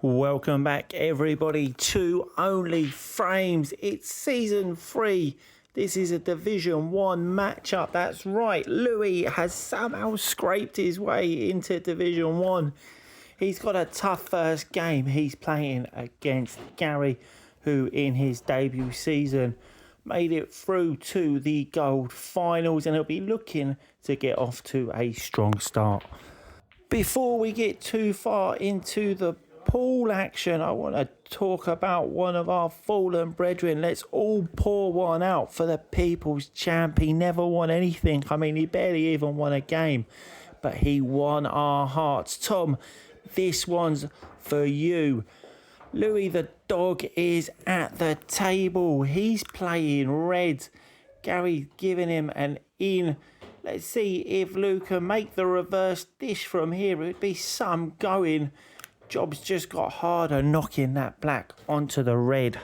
Welcome back everybody to Only Frames. It's season 3. This is a Division 1 matchup. That's right, Louie has somehow scraped his way into Division 1. He's got a tough first game. He's playing against Gary, who in his debut season made it through to the gold finals, and he'll be looking to get off to a strong start. Before we get too far into the pool action, I want to talk about one of our fallen brethren. Let's all pour one out for the people's champ. He never won anything. I mean, he barely even won a game, but he won our hearts. Tom, this one's for you. Louie the dog is at the table. He's playing red. Gary's giving him an in. Let's see if Lou can make the reverse dish from here. It would be some going. Job's just got harder knocking that black onto the red.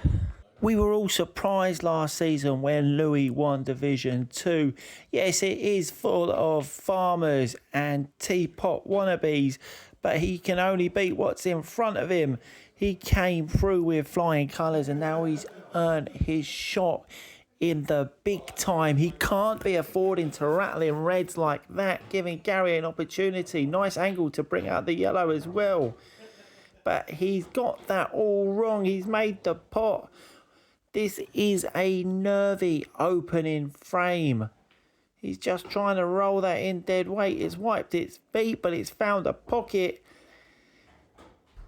We were all surprised last season when Louie won Division 2. Yes, it is full of farmers and teapot wannabes, but he can only beat what's in front of him. He came through with flying colours, and now he's earned his shot in the big time. He can't be affording to rattle in reds like that, giving Gary an opportunity. Nice angle to bring out the yellow as well. But he's got that all wrong. He's made the pot. This is a nervy opening frame. He's just trying to roll that in dead weight. It's wiped its feet, but it's found a pocket.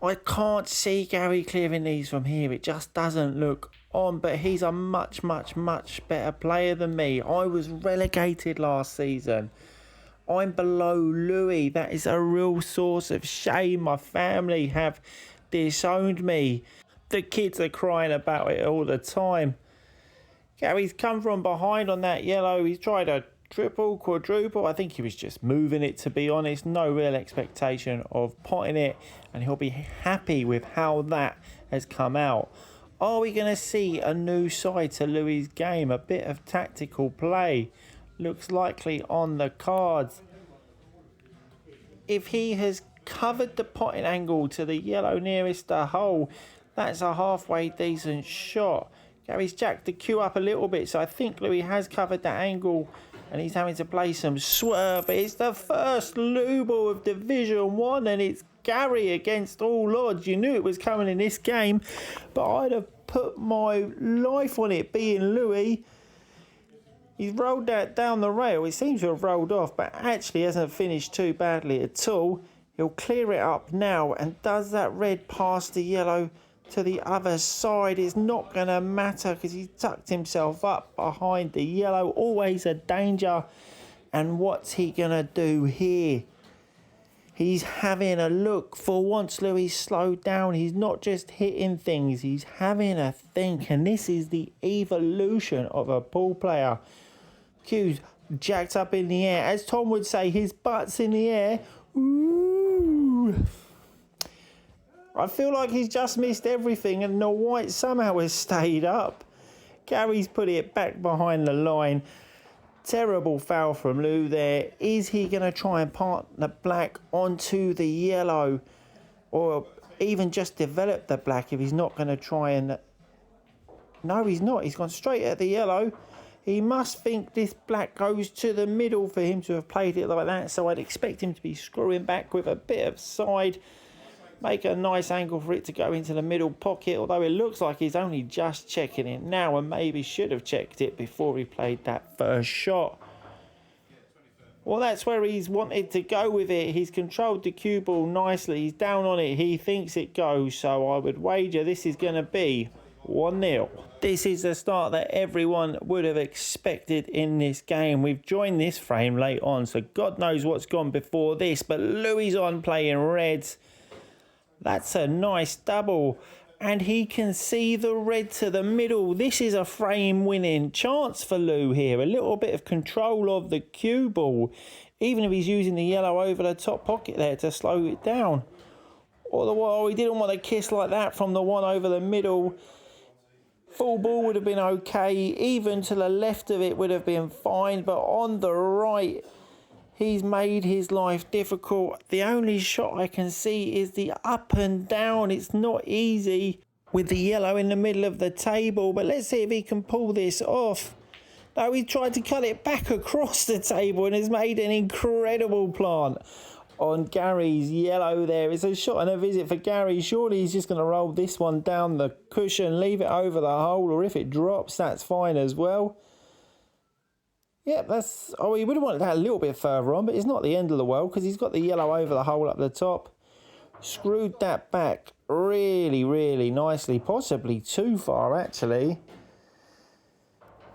I can't see Gary clearing these from here. It just doesn't look on, but he's a much better player than me. I was relegated last season. I'm below Louie. That is a real source of shame. My family have disowned me. The kids are crying about it all the time. Gary's come from behind on that yellow. He's tried a triple, quadruple. I think he was just moving it, to be honest. No real expectation of potting it, and he'll be happy with how that has come out. Are we going to see a new side to Louie's game? A bit of tactical play looks likely on the cards. If he has covered the potting angle to the yellow nearest the hole, that's a halfway decent shot. Gary's jacked the cue up a little bit, so I think Louie has covered that angle, and he's having to play some swerve. But it's the first Lou ball of Division 1, and it's Gary against all odds. You knew it was coming in this game, but I'd have put my life on it being Louie. He's rolled that down the rail. It seems to have rolled off, but actually hasn't finished too badly at all. He'll clear it up now, and does that red pass the yellow to the other side? It's not going to matter because he's tucked himself up behind the yellow. Always a danger. And what's he going to do here? He's having a look. For once, Louis slowed down. He's not just hitting things. He's having a think. And this is the evolution of a pool player. Cue's jacked up in the air. As Tom would say, his butt's in the air. Ooh. I feel like he's just missed everything, and the white somehow has stayed up. Gary's put it back behind the line. Terrible foul from Lou there. Is he going to try and part the black onto the yellow, or even just develop the black if he's not going to try and... No, he's not. He's gone straight at the yellow. He must think this black goes to the middle for him to have played it like that, so I'd expect him to be screwing back with a bit of side. Make a nice angle for it to go into the middle pocket, although it looks like he's only just checking it now and maybe should have checked it before he played that first shot. Well, that's where he's wanted to go with it. He's controlled the cue ball nicely. He's down on it. He thinks it goes, so I would wager this is going to be 1-0. This is the start that everyone would have expected in this game. We've joined this frame late on, so God knows what's gone before this, but Louie's on playing reds. That's a nice double, and he can see the red to the middle. This is a frame winning chance for Lou here. A little bit of control of the cue ball, even if he's using the yellow over the top pocket there to slow it down. Although he didn't want to kiss like that from the one over the middle. Full ball would have been okay. Even to the left of it would have been fine, but on the right, He's made his life difficult. The only shot I can see is the up and down. It's not easy with the yellow in the middle of the table, but let's see if he can pull this off. No, he tried to cut it back across the table and has made an incredible plant on Gary's yellow there. It's a shot and a visit for Gary. Surely he's just going to roll this one down the cushion, leave it over the hole, or if it drops, that's fine as well. Yep, that's... Oh, he would have wanted that a little bit further on, but it's not the end of the world because he's got the yellow over the hole up the top. Screwed that back really, really nicely. Possibly too far, actually.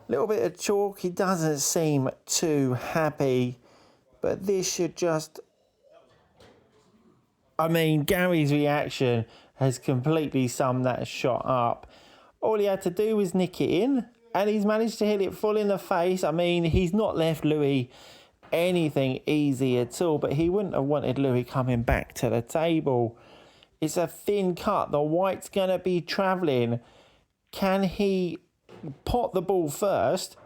Little bit of chalk. He doesn't seem too happy, but this should just... I mean, Gary's reaction has completely summed that shot up. All he had to do was nick it in, and he's managed to hit it full in the face. I mean, he's not left Louie anything easy at all, but he wouldn't have wanted Louie coming back to the table. It's a thin cut. The white's going to be travelling. Can he pot the ball first?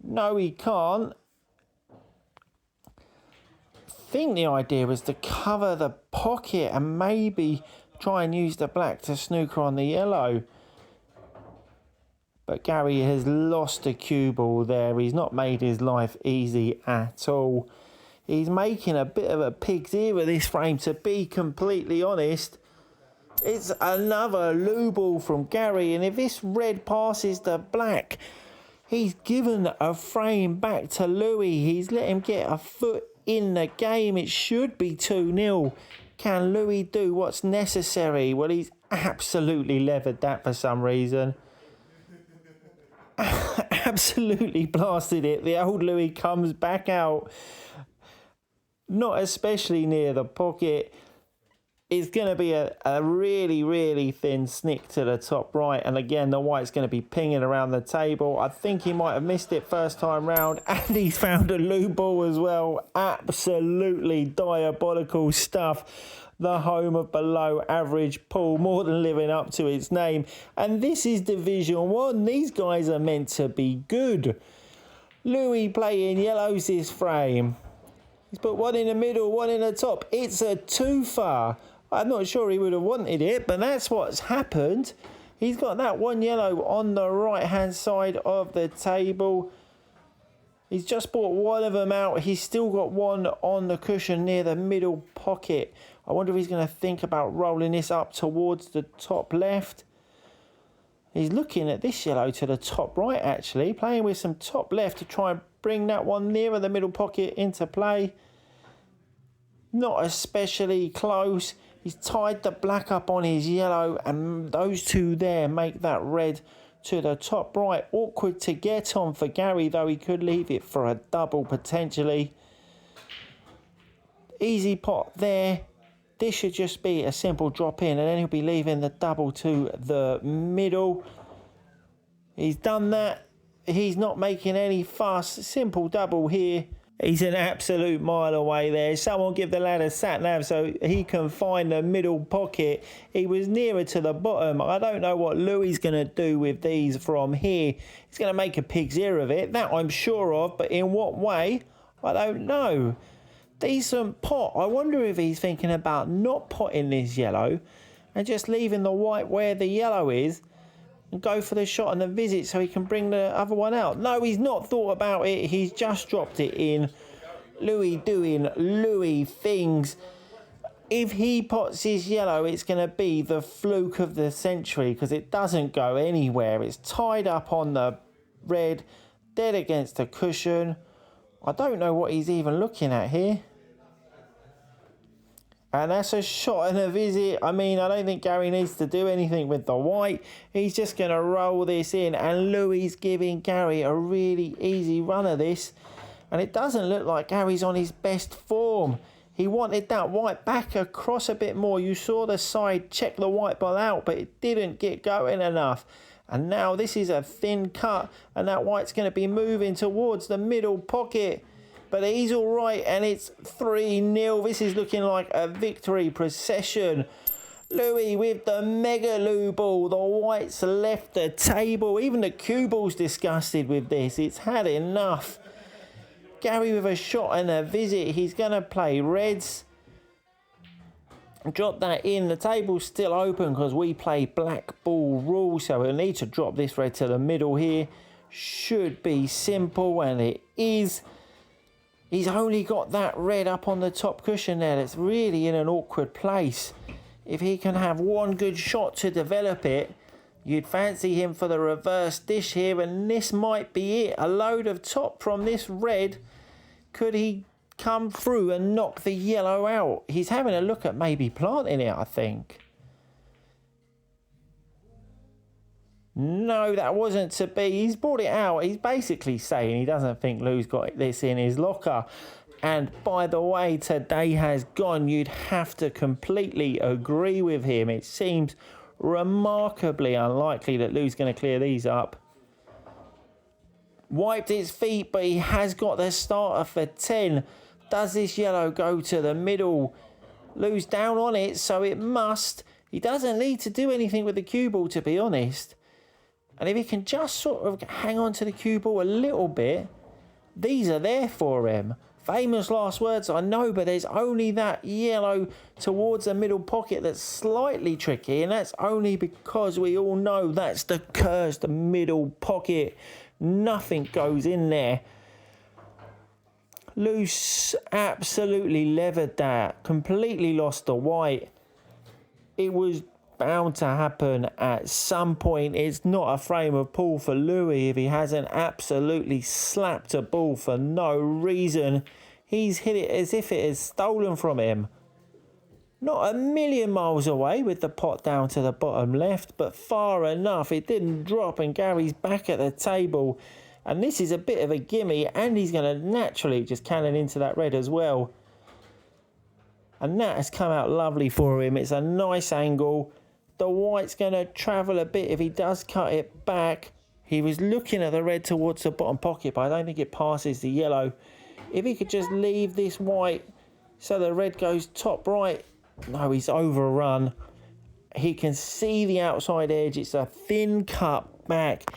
No, he can't. I think the idea was to cover the pocket and maybe try and use the black to snooker on the yellow. But Gary has lost a cue ball there. He's not made his life easy at all. He's making a bit of a pig's ear with this frame, to be completely honest. It's another loo ball from Gary, and if this red passes the black, he's given a frame back to Louie. He's let him get a foot in the game. It should be 2-0. Can Louie do what's necessary? Well, he's absolutely levered that for some reason. Absolutely blasted it. The old Louie comes back out. Not especially near the pocket. It's going to be a really, really thin snick to the top right. And again, the white's going to be pinging around the table. I think he might have missed it first time round. And he's found a loo ball as well. Absolutely diabolical stuff. The home of below average pool, more than living up to its name. And this is Division 1. These guys are meant to be good. Louie playing yellows this frame. He's put one in the middle, one in the top. It's a twofer. I'm not sure he would have wanted it, but that's what's happened. He's got that one yellow on the right-hand side of the table. He's just brought one of them out. He's still got one on the cushion near the middle pocket. I wonder if he's going to think about rolling this up towards the top left. He's looking at this yellow to the top right, actually. Playing with some top left to try and bring that one nearer the middle pocket into play. Not especially close. He's tied the black up on his yellow, and those two there make that red to the top right. Awkward to get on for Gary, though he could leave it for a double potentially. Easy pot there. This should just be a simple drop in, and then he'll be leaving the double to the middle. He's done that. He's not making any fuss. Simple double here. He's an absolute mile away there. Someone give the lad a sat-nav so he can find the middle pocket. He was nearer to the bottom. I don't know what Louie's going to do with these from here. He's going to make a pig's ear of it. That I'm sure of. But in what way? I don't know. Decent pot. I wonder if he's thinking about not potting this yellow and just leaving the white where the yellow is and go for the shot and the visit so he can bring the other one out. No, he's not thought about it. He's just dropped it in. Louie doing Louie things. If he pots his yellow, it's going to be the fluke of the century because it doesn't go anywhere. It's tied up on the red, dead against the cushion. I don't know what he's even looking at here. And that's a shot and a visit. I mean, I don't think Gary needs to do anything with the white. He's just going to roll this in. And Louie's giving Gary a really easy run of this. And it doesn't look like Gary's on his best form. He wanted that white back across a bit more. You saw the side check the white ball out, but it didn't get going enough. And now this is a thin cut. And that white's going to be moving towards the middle pocket. But he's all right, and it's 3-0. This is looking like a victory procession. Louie with the mega loo ball. The whites left the table. Even the cue ball's disgusted with this. It's had enough. Gary with a shot and a visit. He's going to play reds. Drop that in. The table's still open because we play black ball rule. So we'll need to drop this red to the middle here. Should be simple, and it is. He's only got that red up on the top cushion there. That's really in an awkward place. If he can have one good shot to develop it, you'd fancy him for the reverse dish here, and this might be it. A load of top from this red. Could he come through and knock the yellow out? He's having a look at maybe planting it, I think. No, that wasn't to be. He's brought it out. He's basically saying he doesn't think Lou's got this in his locker. And by the way, today has gone. You'd have to completely agree with him. It seems remarkably unlikely that Lou's going to clear these up. Wiped his feet, but he has got the starter for 10. Does this yellow go to the middle? Lou's down on it, so it must. He doesn't need to do anything with the cue ball, to be honest. And if he can just sort of hang on to the cue ball a little bit, these are there for him. Famous last words, I know, but there's only that yellow towards the middle pocket that's slightly tricky, and that's only because we all know that's the cursed middle pocket. Nothing goes in there. Loose absolutely levered that, completely lost the white. It was bound to happen at some point. It's not a frame of ball for Louie if he hasn't absolutely slapped a ball for no reason. He's hit it as if it is stolen from him. Not a million miles away with the pot down to the bottom left, but far enough. It didn't drop, and Gary's back at the table. And this is a bit of a gimme, and he's going to naturally just cannon into that red as well. And that has come out lovely for him. It's a nice angle. The white's going to travel a bit if he does cut it back. He was looking at the red towards the bottom pocket, but I don't think it passes the yellow. If he could just leave this white so the red goes top right. No, he's overrun. He can see the outside edge. It's a thin cut back.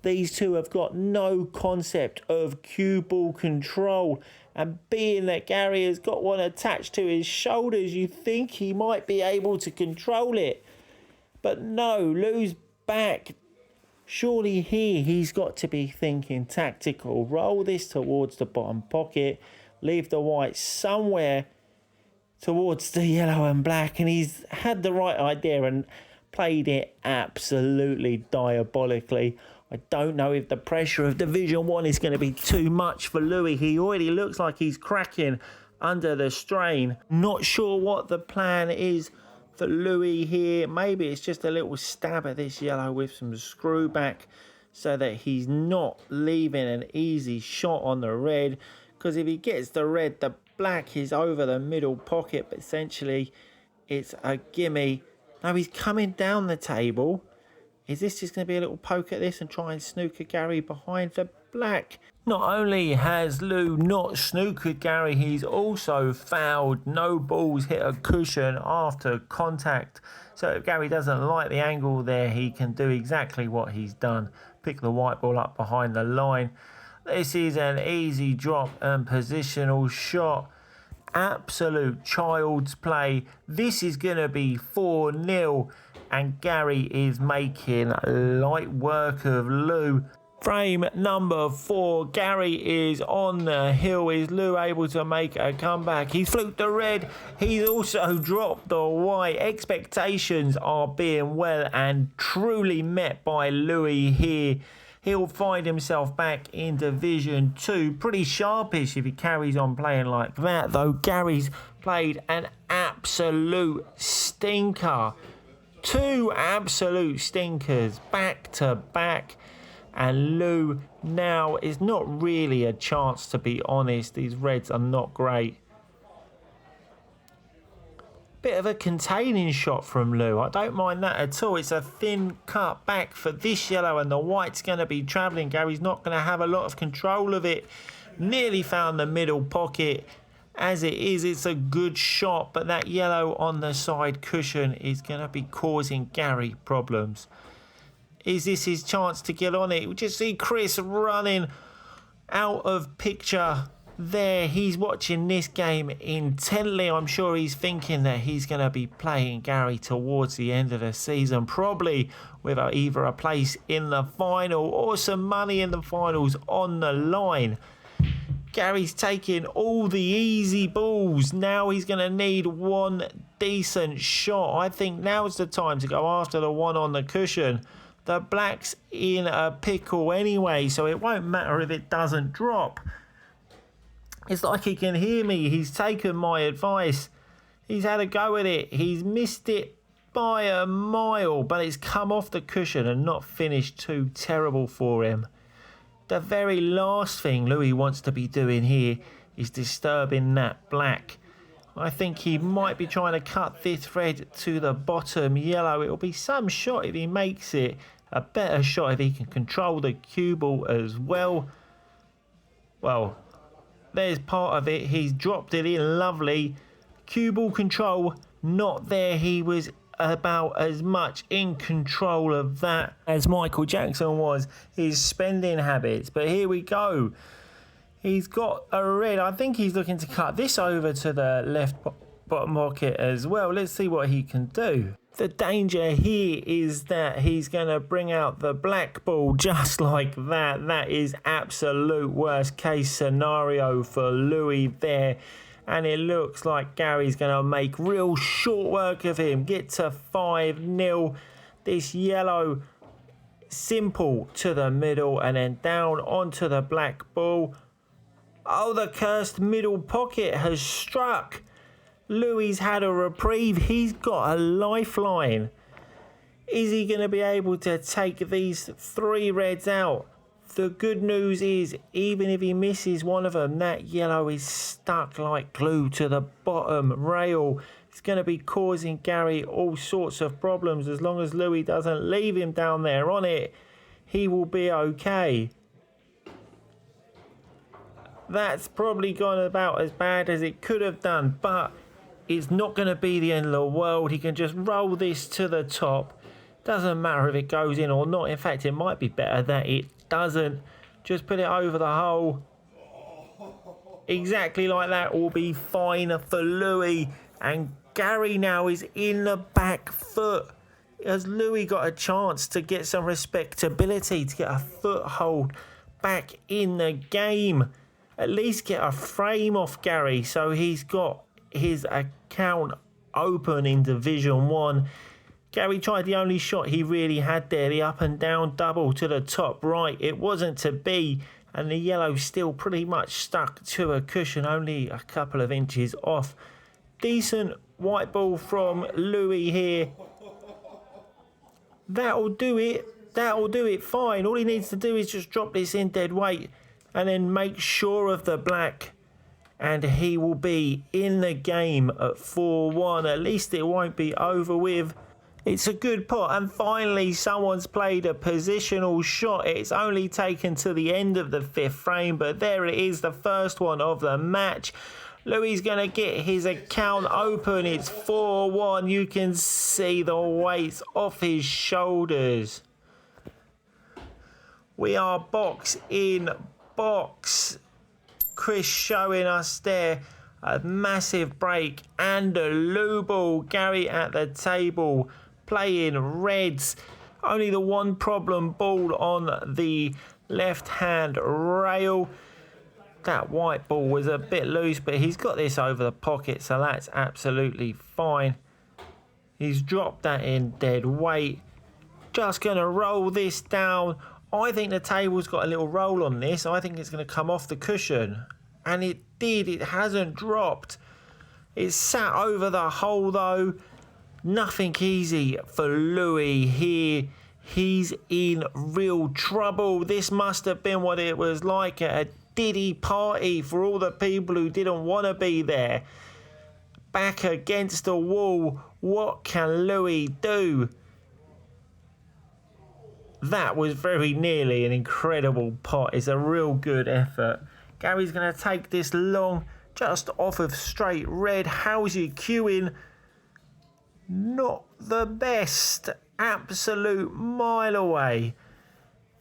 These two have got no concept of cue ball control. And being that Gary has got one attached to his shoulders, you think he might be able to control it. But no, Lou's back. Surely here he's got to be thinking tactical. Roll this towards the bottom pocket. Leave the white somewhere towards the yellow and black. And he's had the right idea and played it absolutely diabolically. I don't know if the pressure of Division 1 is going to be too much for Louie. He already looks like he's cracking under the strain. Not sure what the plan is for Louie here. Maybe it's just a little stab at this yellow with some screw back so that he's not leaving an easy shot on the red. Because if he gets the red, the black is over the middle pocket. But essentially, it's a gimme. Now he's coming down the table. Is this just going to be a little poke at this and try and snooker Gary behind the black? Not only has Lou not snookered Gary, he's also fouled. No balls hit a cushion after contact. So if Gary doesn't like the angle there, he can do exactly what he's done. Pick the white ball up behind the line. This is an easy drop and positional shot. Absolute child's play. This is going to be 4-0. And Gary is making light work of Lou. Frame number 4. Gary is on the hill. Is Lou able to make a comeback? He's fluked the red. He's also dropped the white. Expectations are being well and truly met by Louie here. He'll find himself back in Division 2. Pretty sharpish if he carries on playing like that, though. Gary's played an absolute stinker. 2 absolute stinkers back to back. And Lou now is not really a chance, to be honest. These reds are not great. Bit of a containing shot from Lou. I don't mind that at all. It's a thin cut back for this yellow, and the white's going to be travelling. Gary's not going to have a lot of control of it. Nearly found the middle pocket. As it is, it's a good shot, but that yellow on the side cushion is going to be causing Gary problems. Is this his chance to get on it? We just see Chris running out of picture. there. He's watching this game intently. I'm sure he's thinking that he's going to be playing Gary towards the end of the season, probably with either a place in the final or some money in the finals on the line. Gary's taking all the easy balls. Now he's going to need one decent shot. I think now's the time to go after the one on the cushion. The black's in a pickle anyway, so it won't matter if it doesn't drop. It's like he can hear me. He's taken my advice. He's had a go at it. He's missed it by a mile, but it's come off the cushion and not finished too terrible for him. The very last thing Louie wants to be doing here is disturbing that black. I think he might be trying to cut this red to the bottom yellow. It'll be some shot if he makes it. A better shot if he can control the cue ball as well. Well, there's part of it. He's dropped it in lovely. Cue ball control, not there. He was about as much in control of that as Michael Jackson was, his spending habits. But here we go. He's got a red. I think he's looking to cut this over to the left bottom pocket as well. Let's see what he can do. The danger here is that he's going to bring out the black ball just like that. That is absolute worst case scenario for Louie there. And it looks like Gary's going to make real short work of him. Get to 5-0. This yellow, simple to the middle and then down onto the black ball. Oh, the cursed middle pocket has struck. Louie's had a reprieve. He's got a lifeline. Is he going to be able to take these 3 reds out? The good news is, even if he misses one of them, that yellow is stuck like glue to the bottom rail. It's going to be causing Gary all sorts of problems. As long as Louie doesn't leave him down there on it, he will be okay. That's probably gone about as bad as it could have done, but it's not going to be the end of the world. He can just roll this to the top. Doesn't matter if it goes in or not. In fact, it might be better that it doesn't. Just put it over the hole. Exactly like that will be fine for Louie. And Gary now is in the back foot. Has Louie got a chance to get some respectability, to get a foothold back in the game? At least get a frame off Gary so he's got his account open in Division 1. Gary tried the only shot he really had there, the up and down double to the top right. It wasn't to be, and the yellow still pretty much stuck to a cushion, only a couple of inches off. Decent white ball from Louie here. That'll do it. That'll do it fine. All he needs to do is just drop this in dead weight and then make sure of the black. And he will be in the game at 4-1. At least it won't be over with. It's a good pot, and finally someone's played a positional shot. It's only taken to the end of the 5th frame, but there it is, the first one of the match. Louie's going to get his account open. It's 4-1. You can see the weights off his shoulders. We are box in box. Chris showing us there a massive break and a loo ball. Gary at the table playing reds. Only the one problem, ball on the left hand rail. That white ball was a bit loose, but he's got this over the pocket, so that's absolutely fine. He's dropped that in dead weight. Just going to roll this down. I think the table's got a little roll on this. I think it's going to come off the cushion. And it did. It hasn't dropped. It's sat over the hole, though. Nothing easy for Louie here. He's in real trouble. This must have been what it was like at a Diddy party for all the people who didn't want to be there. Back against the wall. What can Louie do? That was very nearly an incredible pot. It's a real good effort. Gary's going to take this long, just off of straight red. How's he queuing? Not the best. Absolute mile away.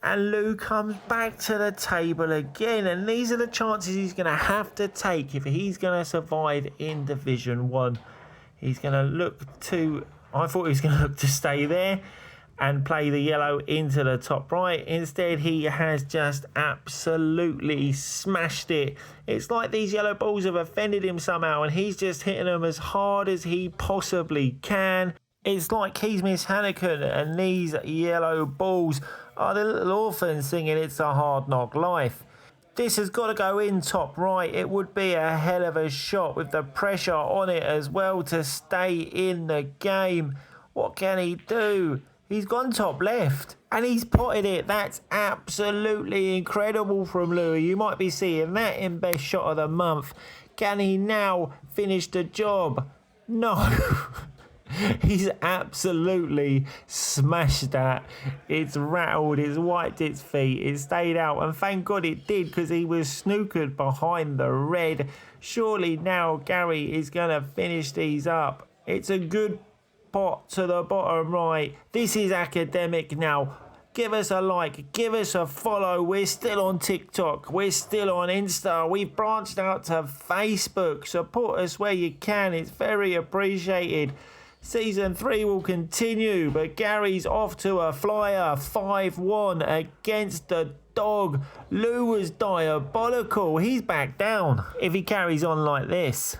And Lou comes back to the table again. And these are the chances he's going to have to take if he's going to survive in Division 1. He's going to look to... I thought he was going to look to stay there and play the yellow into the top right. Instead, he has just absolutely smashed it. It's like these yellow balls have offended him somehow, and he's just hitting them as hard as he possibly can. It's like he's Miss Hanneken, and these yellow balls are the little orphans singing It's a Hard Knock Life. This has got to go in top right. It would be a hell of a shot with the pressure on it as well to stay in the game. What can he do? He's gone top left and he's potted it. That's absolutely incredible from Louie. You might be seeing that in best shot of the month. Can he now finish the job? No. He's absolutely smashed that. It's rattled, it's wiped its feet, it stayed out, and thank God it did, because he was snookered behind the red. Surely now Gary is going to finish these up. It's a good pot to the bottom right. This is academic now. Give us a like, give us a follow. We're still on TikTok, we're still on Insta, we've branched out to Facebook. Support us where you can, it's very appreciated. Season 3 will continue, but Gary's off to a flyer, 5-1 against the dog. Lou was diabolical, he's back down if he carries on like this.